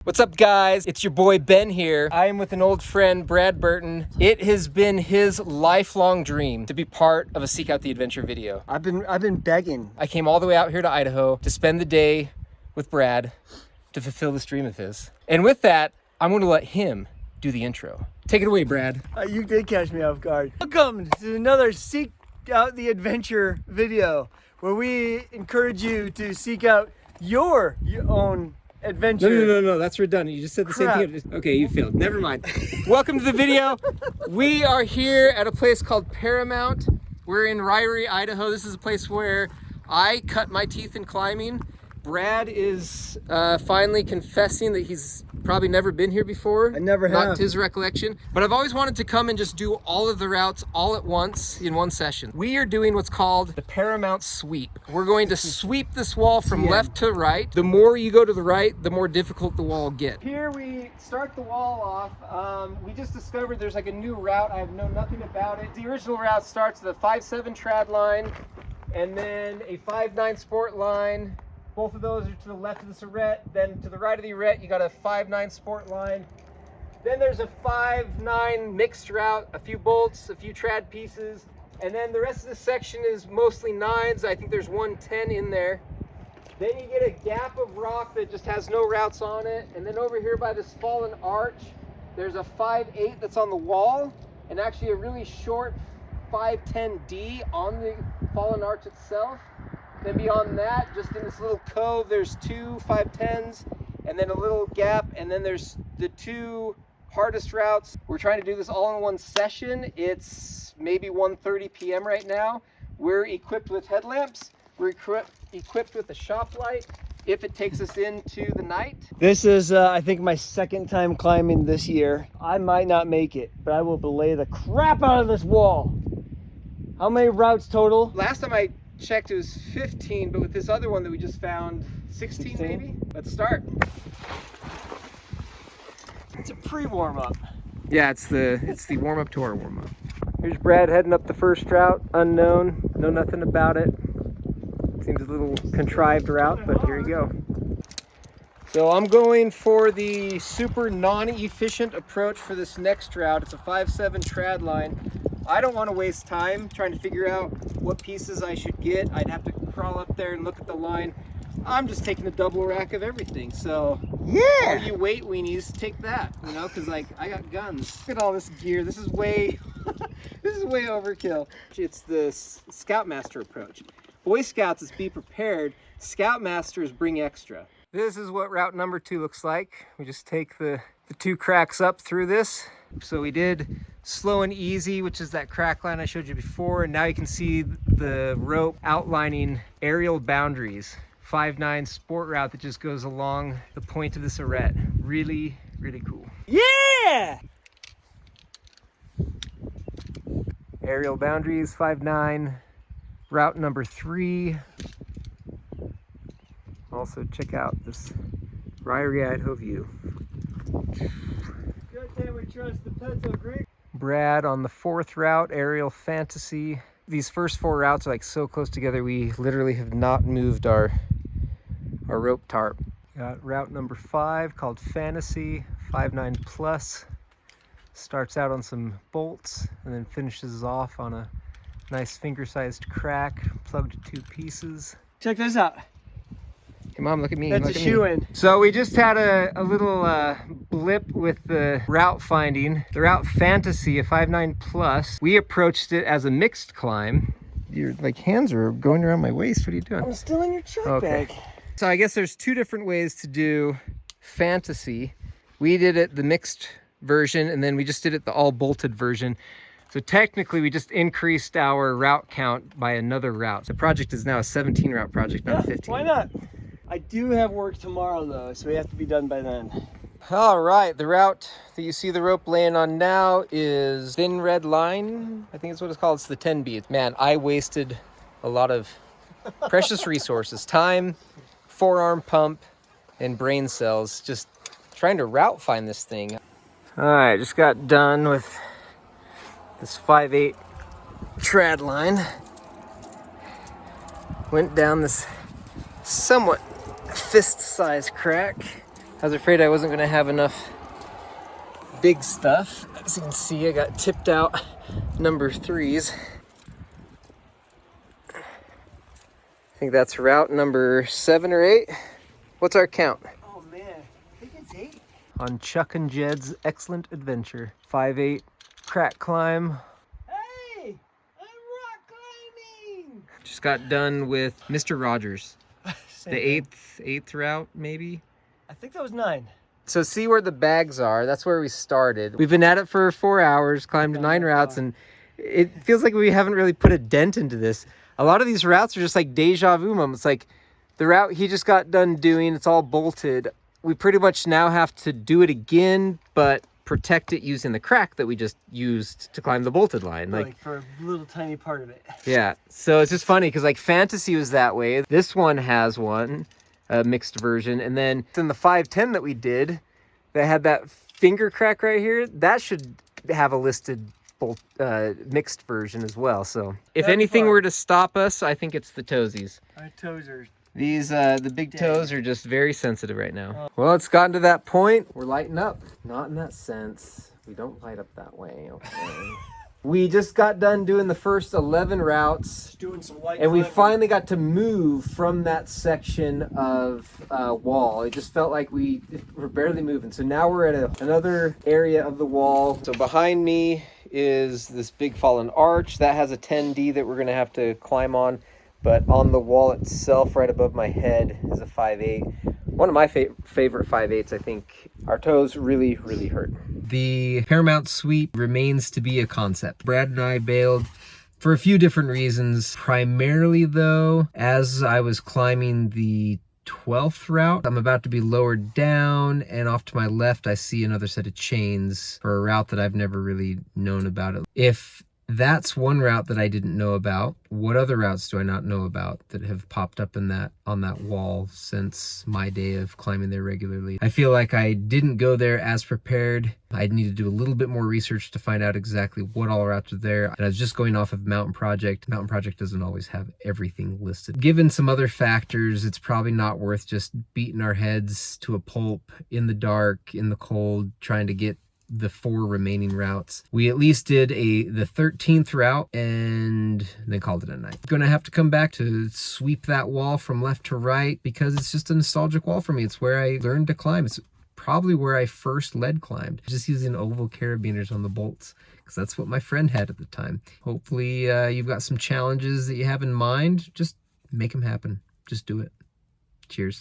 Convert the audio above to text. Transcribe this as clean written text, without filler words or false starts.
What's up, guys? It's your boy Ben here. I am with an old friend, Brad Burton. It has been his lifelong dream to be part of a Seek Out the Adventure video. I've been begging. I came all the way out here to Idaho to spend the day with Brad to fulfill this dream of his. And with that, I'm going to let him do the intro. Take it away, Brad. You did catch me off guard. Welcome to another Seek Out the Adventure video, where we encourage you to seek out your own adventure. No, that's redundant. You just said the same thing. Okay, you failed. Never mind. Welcome to the video. We are here at a place called Paramount. We're in Ryrie, Idaho. This is a place where I cut my teeth in climbing. Brad is finally confessing that he's probably never been here before. I never have. Not to his recollection. But I've always wanted to come and just do all of the routes all at once in one session. We are doing what's called the Paramount Sweep. We're going to sweep this wall from left to right. The more you go to the right, the more difficult the wall will get. Here we start the wall off. We just discovered there's like a new route. I have known nothing about it. The original route starts at the 5.7 trad line and then a 5.9 sport line. Both of those are to the left of this arete. Then to the right of the arete, you got a 5.9 sport line. Then there's a 5.9 mixed route, a few bolts, a few trad pieces. And then the rest of this section is mostly 9s. I think there's 110 in there. Then you get a gap of rock that just has no routes on it. And then over here by this fallen arch, there's a 5.8 that's on the wall, and actually a really short 5.10D on the fallen arch itself. Then beyond that, just in this little cove, there's two 5.10s and then a little gap, and then there's the two hardest routes. We're trying to do this all in one session. It's maybe 1:30 p.m. right now. We're equipped with headlamps. We're equipped with a shop light if it takes us into the night. This is, I think, my second time climbing this year. I might not make it, but I will belay the crap out of this wall. How many routes total? Last time I checked, it was 15, but with this other one that we just found, 16 maybe? Let's start. It's a pre-warm-up. Yeah, it's the warm-up to our warm-up. Here's Brad heading up the first route, unknown, know nothing about it. Seems a little contrived route, but here you go. So I'm going for the super non-efficient approach for this next route. It's a 5.7 trad line. I don't want to waste time trying to figure out what pieces I should get. I'd have to crawl up there and look at the line. I'm just taking a double rack of everything. So yeah, all you weight weenies, take that, you know, because like I got guns. Look at all this gear. This is way this is way overkill. It's the Scoutmaster approach. Boy Scouts is be prepared. Scoutmasters bring extra. This is what route number 2 looks like. We just take the two cracks up through this. So we did slow and easy, which is that crack line I showed you before, and now you can see the rope outlining aerial boundaries. 5.9 sport route that just goes along the point of this arete. Really, really cool. Yeah! Aerial boundaries, 5.9, route number 3. Also check out this Ryrie, Idaho view. We trust the pencil Greek. Brad on the 4th route, aerial fantasy. These first 4 routes are like so close together, we literally have not moved our rope tarp. Got route number 5 called fantasy, 5.9 plus. Starts out on some bolts and then finishes off on a nice finger-sized crack, plugged 2 pieces. Check this out. Hey mom, look at me. That's look a at shoe-in. So we just had a little blip with the route finding. The route fantasy, a 5.9 plus. We approached it as a mixed climb. Your like hands are going around my waist. What are you doing? I'm still in your truck bag. So I guess there's 2 different ways to do fantasy. We did it the mixed version, and then we just did it the all bolted version. So technically we just increased our route count by another route. The project is now a 17 route project, not a 15. Why not? I do have work tomorrow though, so we have to be done by then. All right, the route that you see the rope laying on now is Thin Red Line. I think it's what it's called. It's the 10B. Man, I wasted a lot of precious resources, time, forearm pump, and brain cells just trying to route find this thing. All right, just got done with this 5.8 trad line. Went down this somewhat fist-sized crack. I was afraid I wasn't gonna have enough big stuff. As you can see, I got tipped out number 3s. I think that's route number 7 or 8. What's our count? Oh man, I think it's 8. On Chuck and Jed's excellent adventure. 5/8 crack climb. Hey, I'm rock climbing. Just got done with Mr. Rogers. Same The thing. eighth route, maybe? I think that was 9. So see where the bags are. That's where we started. We've been at it for 4 hours, climbed 9 routes, and it feels like we haven't really put a dent into this. A lot of these routes are just like deja vu moments. Like the route he just got done doing, it's all bolted. We pretty much now have to do it again, but protect it using the crack that we just used to climb the bolted line. Like for a little tiny part of it. Yeah, so it's just funny because like Fantasy was that way. This one has one, a mixed version. And then in the 510 that we did, that had that finger crack right here, that should have a listed bolt, mixed version as well. So if That'd be anything fun. were to stop us, I think it's the toesies. Our toes are... These, the big toes are just very sensitive right now. Well, it's gotten to that point. We're lighting up. Not in that sense. We don't light up that way, okay? We just got done doing the first 11 routes. doing some light And we climbing. finally got to move from that section of wall. It just felt like we were barely moving. So now we're at another area of the wall. So behind me is this big fallen arch. That has a 10D that we're gonna have to climb on. But on the wall itself, right above my head, is a 5/8. One of my favorite 5/8s, I think. Our toes really, really hurt. The Paramount Sweep remains to be a concept. Brad and I bailed for a few different reasons. Primarily though, as I was climbing the 12th route, I'm about to be lowered down, and off to my left I see another set of chains for a route that I've never really known about. If that's one route that I didn't know about, what other routes do I not know about that have popped up in on that wall since my day of climbing there regularly? I feel like I didn't go there as prepared. I need to do a little bit more research to find out exactly what all routes are there. And I was just going off of Mountain Project. Mountain Project doesn't always have everything listed. Given some other factors, it's probably not worth just beating our heads to a pulp in the dark, in the cold, trying to get the 4 remaining routes. We at least did the 13th route and then called it a night. Gonna have to come back to sweep that wall from left to right because it's just a nostalgic wall for me. It's where I learned to climb. It's probably where I first lead climbed. Just using oval carabiners on the bolts because that's what my friend had at the time. Hopefully you've got some challenges that you have in mind. Just make them happen. Just do it. Cheers.